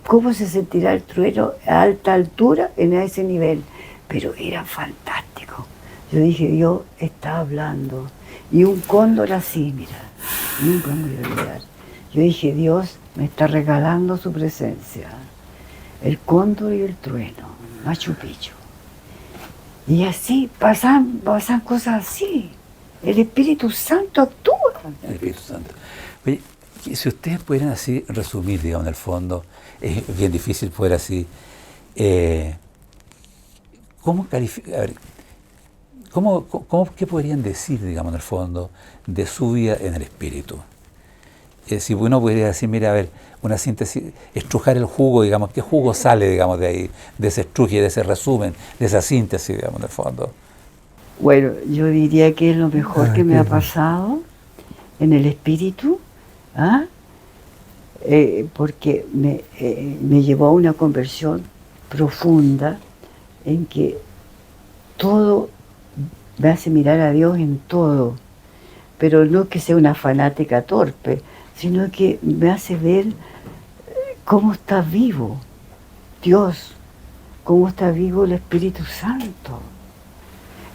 ¿cómo se sentirá el trueno a alta altura en ese nivel? Pero era fantástico. Yo dije, Dios está hablando. Y un cóndor así, mira, nunca me voy a olvidar. Yo dije, Dios me está regalando su presencia. El cóndor y el trueno, Machu Picchu. Y así pasan cosas así. El Espíritu Santo actúa. El Espíritu Santo. Oye, si ustedes pudieran así resumir, digamos, en el fondo, es bien difícil poder así, ¿cómo calificar? A ver, ¿qué podrían decir, digamos, en el fondo, de su vida en el Espíritu? Si uno pudiera decir, mira, a ver, una síntesis, estrujar el jugo, digamos, ¿qué jugo sale, digamos, de ahí, de ese estruje, de ese resumen, de esa síntesis, digamos, en el fondo? Bueno, yo diría que es lo mejor que me ha pasado en el Espíritu, ¿ah? Porque me llevó a una conversión profunda en que todo me hace mirar a Dios en todo, pero no que sea una fanática torpe, sino que me hace ver cómo está vivo Dios, cómo está vivo el Espíritu Santo.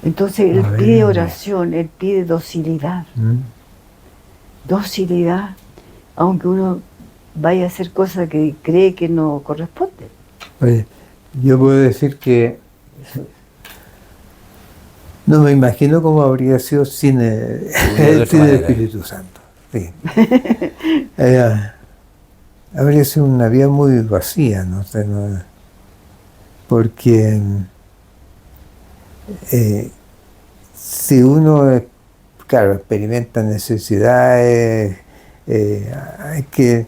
Entonces Él pide oración, Él pide docilidad. Docilidad, aunque uno vaya a hacer cosas que cree que no corresponden. Oye, yo puedo decir que no me imagino cómo habría sido sin el Espíritu Santo. Sí. Habría sido una vida muy vacía, ¿no? O sea, porque si uno, claro, experimenta necesidades, hay que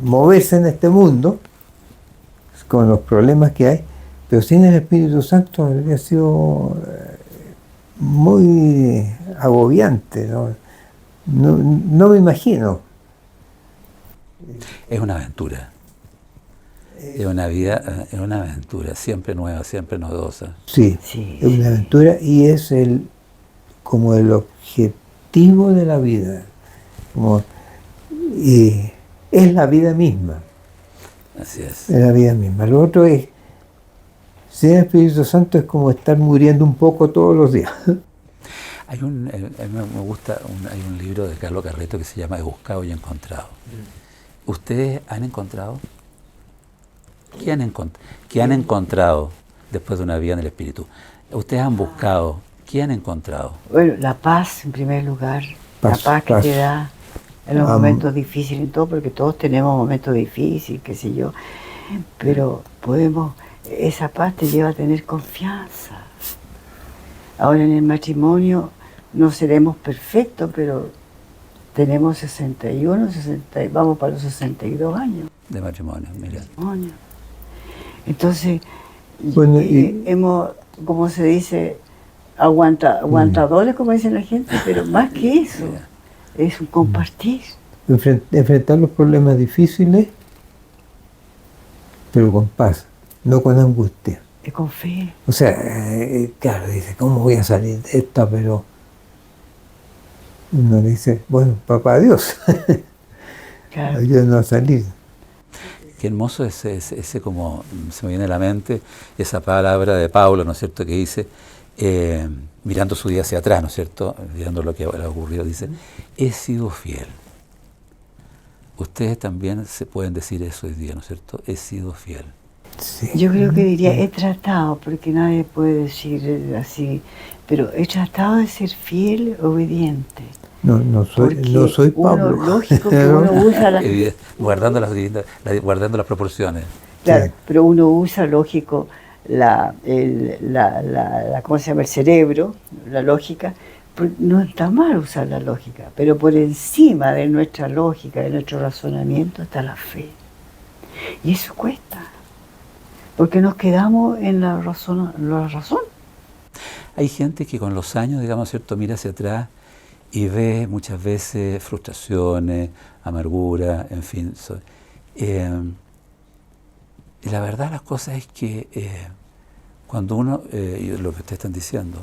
moverse en este mundo con los problemas que hay, pero sin el Espíritu Santo habría sido muy agobiante, ¿no? No me imagino. Es una aventura. Es una vida, es una aventura, siempre nueva, siempre novedosa. Sí, es una aventura y es como el objetivo de la vida. Y es la vida misma. Así es. Es la vida misma. Lo otro es, sin el Espíritu Santo es como estar muriendo un poco todos los días. A mí me gusta, hay un libro de Carlos Carreto que se llama He buscado y he encontrado. ¿Ustedes han encontrado? ¿Qué han encontrado después de una vida en el Espíritu? ¿Ustedes han buscado? ¿Qué han encontrado? Bueno, la paz en primer lugar, la paz que te da en los momentos difíciles y todo, porque todos tenemos momentos difíciles, qué sé yo, pero esa paz te lleva a tener confianza. Ahora en el matrimonio no seremos perfectos, pero tenemos 61, vamos para los 62 años. De matrimonio, mira. Entonces, bueno, hemos, como se dice, aguantadores, como dice la gente, pero más que eso, es un compartir. Enfrentar los problemas difíciles, pero con paz, no con angustia. Y con fe. O sea, claro, dice, ¿cómo voy a salir de esto? Pero uno dice, bueno, papá Dios, claro. Ayúdanos a salir. Qué hermoso ese como se me viene a la mente, esa palabra de Pablo, ¿no es cierto?, que dice, mirando su día hacia atrás, ¿no es cierto?, mirando lo que le ha ocurrido, dice, he sido fiel. Ustedes también se pueden decir eso hoy día, ¿no es cierto?, he sido fiel. Sí. Yo creo que diría, he tratado, porque nadie puede decir así, pero he tratado de ser fiel, obediente. No soy Pablo. Lógico que uno usa guardando las proporciones. Claro, sí. Pero uno usa, lógico, ¿cómo se llama? El cerebro, la lógica. No está mal usar la lógica, pero por encima de nuestra lógica, de nuestro razonamiento, está la fe. Y eso cuesta, porque nos quedamos en la razón. Hay gente que con los años, digamos, ¿cierto?, mira hacia atrás y ve muchas veces frustraciones, amargura, en fin. Y la verdad las cosas es que cuando uno, y lo que ustedes están diciendo,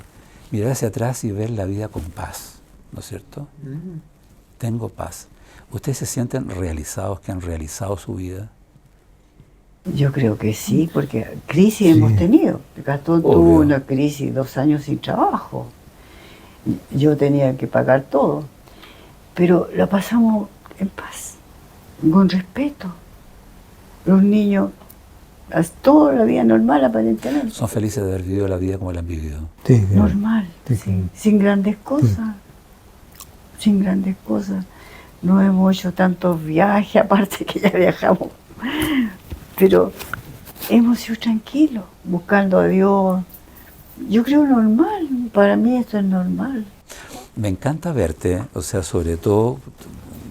mirar hacia atrás y ver la vida con paz, ¿no es cierto? Tengo paz. ¿Ustedes se sienten realizados, que han realizado su vida? Yo creo que sí, porque crisis hemos tenido. Gastón tuvo una crisis, 2 años sin trabajo. Yo tenía que pagar todo. Pero la pasamos en paz, con respeto. Los niños, toda la vida normal aparentemente. Son felices de haber vivido la vida como la han vivido. Sí, claro. Normal, sí, sin grandes cosas. Sin grandes cosas. No hemos hecho tantos viajes, aparte que ya viajamos. Pero hemos sido tranquilos, buscando a Dios. Yo creo normal, para mí esto es normal. Me encanta verte, o sea, sobre todo...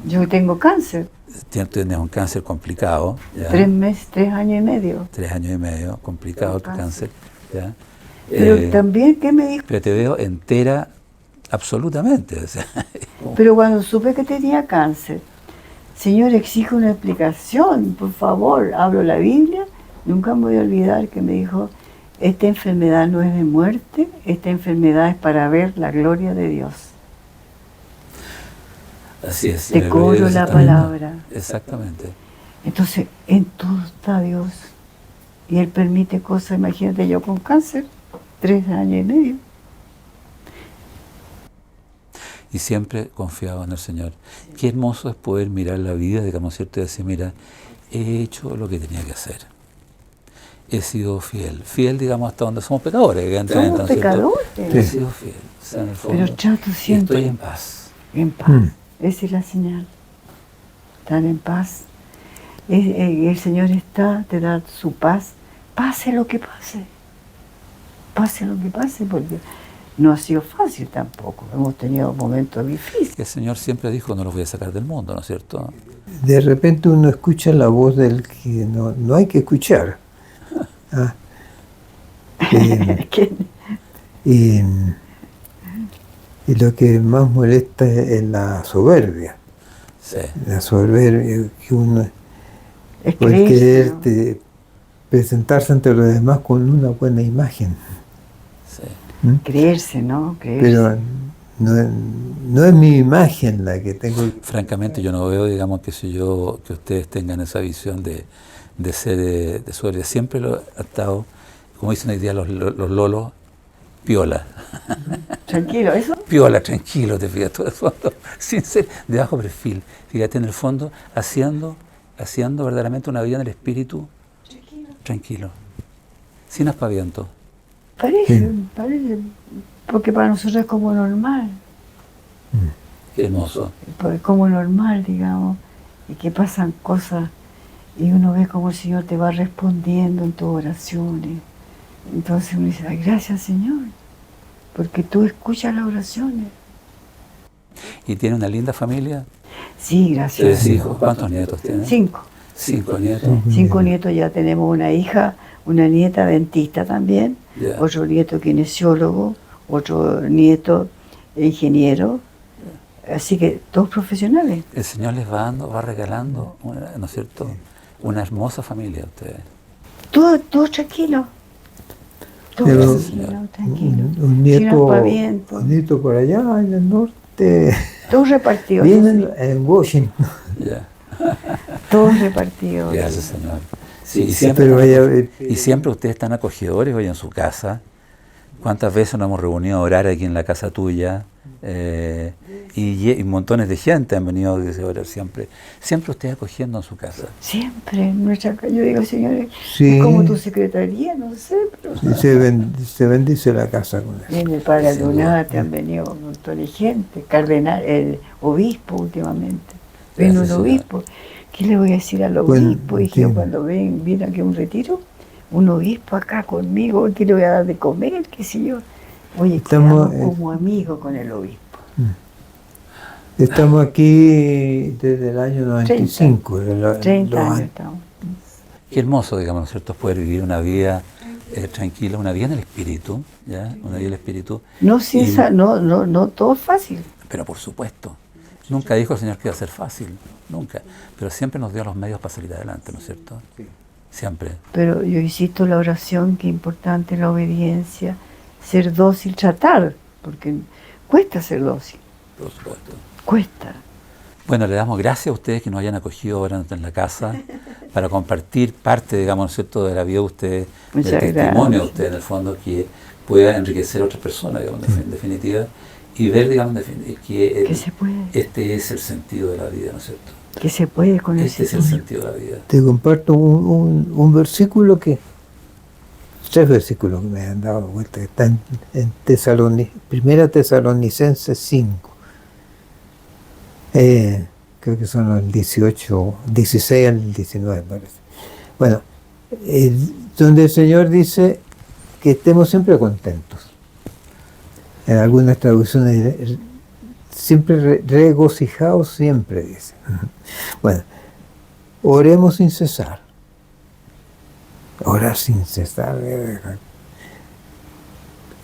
Yo tengo cáncer. Tienes un cáncer complicado. ¿Ya? 3 meses, 3 años y medio. 3 años y medio, complicado tu cáncer. ¿Ya? Pero también, ¿qué me dijo? Pero te veo entera absolutamente. O sea, pero cuando supe que tenía cáncer, Señor, exige una explicación, por favor, hablo la Biblia. Nunca me voy a olvidar que me dijo, esta enfermedad no es de muerte, esta enfermedad es para ver la gloria de Dios. Así es. Te cobro la palabra. Exactamente. Entonces, en todo está Dios. Y Él permite cosas, imagínate yo con cáncer, 3 años y medio. Y siempre confiaba en el Señor. Qué hermoso es poder mirar la vida, digamos, ¿cierto? Y decir, mira, he hecho lo que tenía que hacer. He sido fiel. Fiel, digamos, hasta donde somos pecadores. Somos pecadores. He sido fiel. O sea, en el fondo, pero trato siempre. estoy en paz. En paz. Esa es la señal. Estar en paz. El Señor está, te da su paz. Pase lo que pase. Pase lo que pase, porque no ha sido fácil tampoco. Hemos tenido momentos difíciles. El Señor siempre dijo, no los voy a sacar del mundo, ¿no es cierto? De repente uno escucha la voz del que no hay que escuchar. Y lo que más molesta es la soberbia. Sí. La soberbia que uno Es puede creerse, querer presentarse ante los demás con una buena imagen. Sí. Creerse, ¿no? Creerse. Pero no es mi imagen la que tengo. Francamente yo no veo, digamos, que ustedes tengan esa visión de ser de soberbia. Siempre lo ha estado, como dicen hoy día los lolos, piola. Tranquilo, ¿eso? Piola, tranquilo, te fijas, todo el fondo, sin ser de bajo perfil. Fíjate, en el fondo, haciendo verdaderamente una vida en el espíritu, tranquilo, sin aspaviento. Parece, porque para nosotros es como normal. Qué hermoso. Pues como normal, digamos, y que pasan cosas y uno ve como el Señor te va respondiendo en tus oraciones. Entonces uno dice, ay, gracias Señor, porque tú escuchas las oraciones. ¿Y tiene una linda familia? Sí, gracias. 3 hijos. ¿Cuántos nietos tiene? 5. 5 nietos. 5 nietos, ya tenemos una hija, una nieta dentista también, Yeah. otro nieto kinesiólogo, otro nieto ingeniero, así que todos profesionales. El Señor les va regalando, ¿no es cierto?, una hermosa familia a ustedes. Todo tranquilo. Todo Pero tranquilo. Un nieto por allá en el norte. Todos repartidos. Vienen en Washington. Yeah. Todos repartidos. Gracias, Señor. Sí, y siempre ustedes están acogedores hoy en su casa. ¿Cuántas veces nos hemos reunido a orar aquí en la casa tuya? Y montones de gente han venido a orar siempre. Siempre usted acogiendo en su casa. Siempre. Yo digo, Señor, Sí. es como tu secretaría, no sé. Pero Se bendice la casa con eso. viene el padre Aldunate, han venido un montón de gente. Cardenal, el obispo últimamente. Vino un Gracias, obispo. ¿Qué le voy a decir al obispo? Dije yo, cuando vino aquí a un retiro, un obispo acá conmigo, ¿qué le voy a dar de comer? ¿Qué sé yo? Oye, Estamos como amigos con el obispo. Estamos aquí desde el año 95. 30 años estamos. Qué hermoso, digamos, ¿no es cierto?, poder vivir una vida tranquila, una vida en el Espíritu, ¿ya? Una vida en el Espíritu. No, si no todo es fácil. Pero por supuesto, nunca dijo el Señor que iba a ser fácil, nunca. Pero siempre nos dio los medios para salir adelante, ¿no es cierto? Sí. Siempre. Pero yo insisto en la oración, que es importante la obediencia, ser dócil, tratar, porque cuesta ser dócil. Por supuesto. Cuesta. Bueno, le damos gracias a ustedes que nos hayan acogido ahora en la casa para compartir parte, digamos, ¿no es cierto?, de la vida de ustedes, Muchas del testimonio gracias. de ustedes, en el fondo, que pueda enriquecer a otras personas, digamos, en definitiva, y ver, digamos, que se puede. Este es el sentido de la vida, ¿no es cierto? Que se puede con Este es ese el sentido de la vida. Te comparto un versículo tres versículos que me han dado vuelta, que están en Primera Tesalonicenses 5. Creo que son los 16 al 19, parece. Bueno, donde el Señor dice que estemos siempre contentos. En algunas traducciones, siempre regocijados, siempre dice. Bueno, oremos sin cesar. Orar sin cesar.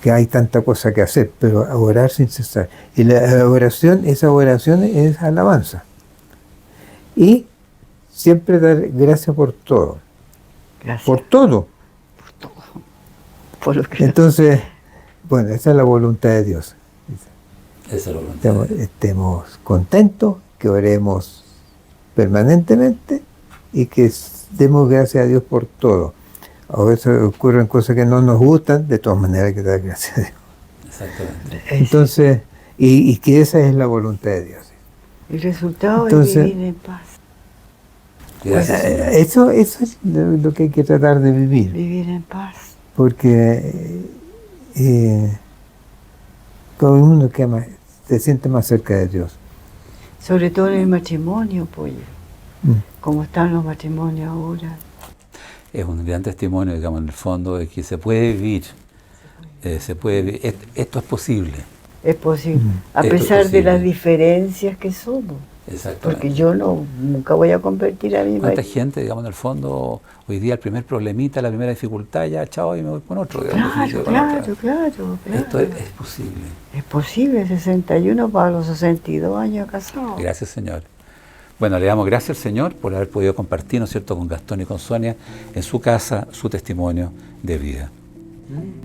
Que hay tanta cosa que hacer, pero orar sin cesar. Y esa oración es alabanza. Y siempre dar gracias por todo. Gracias. Por todo. Por lo que Entonces, bueno, esa es la voluntad de Dios. Esa es la voluntad. Estemos contentos, que oremos permanentemente y que demos gracias a Dios por todo. A veces ocurren cosas que no nos gustan, de todas maneras hay que dar gracias a Dios. Exactamente. Entonces, y que esa es la voluntad de Dios. el resultado Entonces, es vivir en paz. Gracias, Señor. Eso es lo que hay que tratar de vivir. Vivir en paz. Porque como uno se siente más cerca de Dios. Sobre todo en el matrimonio, pollo. Como están los matrimonios ahora. Es un gran testimonio, digamos, en el fondo, de que se puede vivir. Esto es posible. Es posible. A Esto es pesar de posible. las diferencias que somos. Exactamente. Porque yo nunca voy a convertir a mi ¿Cuánta marido. gente, digamos, en el fondo, hoy día el primer problemita, la primera dificultad, ya, chao, y me voy con otro? Digamos, Claro. Esto es posible. Es posible, 61 para los 62 años casados. Gracias, Señor. Bueno, le damos gracias al Señor por haber podido compartir, ¿no es cierto?, con Gastón y con Sonia en su casa su testimonio de vida.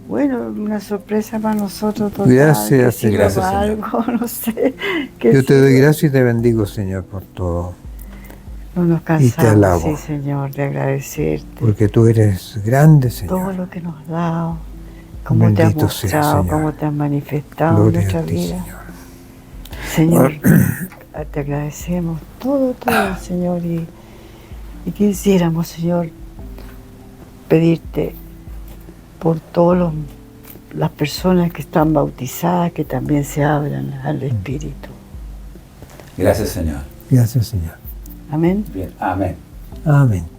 Bueno, una sorpresa para nosotros total. Gracias, que sirva gracias, para Señor. algo, no sé. que Yo te doy sirva. gracias y te bendigo, Señor, por todo. No nos Y te alabo. cansamos, sí, Señor, de agradecerte Porque tú eres grande, todo Señor. lo que nos has dado, cómo te has Bendito sea, mostrado, Señor. cómo te has manifestado Gloria en nuestra a ti, vida. Señor. Señor, te agradecemos todo, Señor, y quisiéramos, Señor, pedirte por todas las personas que están bautizadas, que también se abran al Espíritu. Gracias, Señor. Gracias, Señor. Amén. Bien, amén. Amén.